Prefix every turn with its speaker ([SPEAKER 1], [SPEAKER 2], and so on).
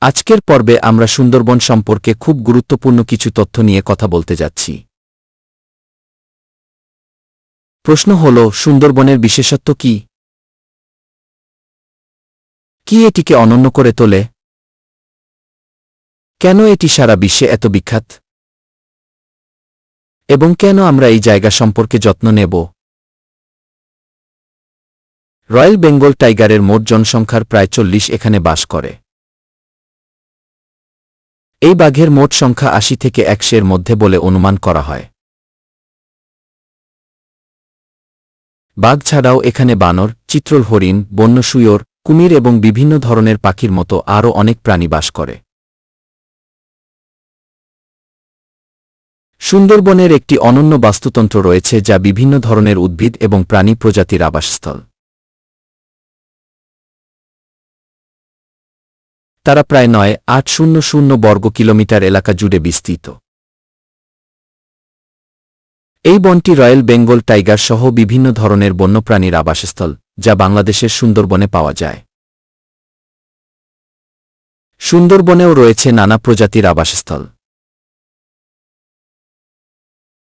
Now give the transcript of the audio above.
[SPEAKER 1] আজকের পর্বে আমরা সুন্দরবন সম্পর্কে খুব গুরুত্বপূর্ণ কিছু তথ্য নিয়ে কথা বলতে যাচ্ছি। প্রশ্ন হল, সুন্দরবনের বিশেষত্ব কি? কি এটিকে অনন্য করে তোলে? কেন এটি সারা বিশ্বে এত বিখ্যাত? এবং কেন আমরা এই জায়গা সম্পর্কে যত্ন নেব? রয়্যাল বেঙ্গল টাইগারের মোট জনসংখ্যার প্রায় 40 এখানে বাস করে। এই বাঘের মোট সংখ্যা 80 থেকে 100-এর মধ্যে বলে অনুমান করা হয়। বাঘ ছাড়াও এখানে বানর, চিত্রল হরিণ, বন্য শুয়োর, কুমির এবং বিভিন্ন ধরনের পাখির মতো আরও অনেক প্রাণী বাস করে। সুন্দরবনের একটি অনন্য বাস্তুতন্ত্র রয়েছে যা বিভিন্ন ধরনের উদ্ভিদ এবং প্রাণী প্রজাতির আবাসস্থল। তারা প্রায় 9,800 বর্গ কিলোমিটার এলাকা জুড়ে বিস্তৃত। এই বনটি রয়্যাল বেঙ্গল টাইগার সহ বিভিন্ন ধরনের বন্যপ্রাণীর আবাসস্থল, যা বাংলাদেশের সুন্দরবনে পাওয়া যায়। সুন্দরবনেও রয়েছে নানা প্রজাতির আবাসস্থল।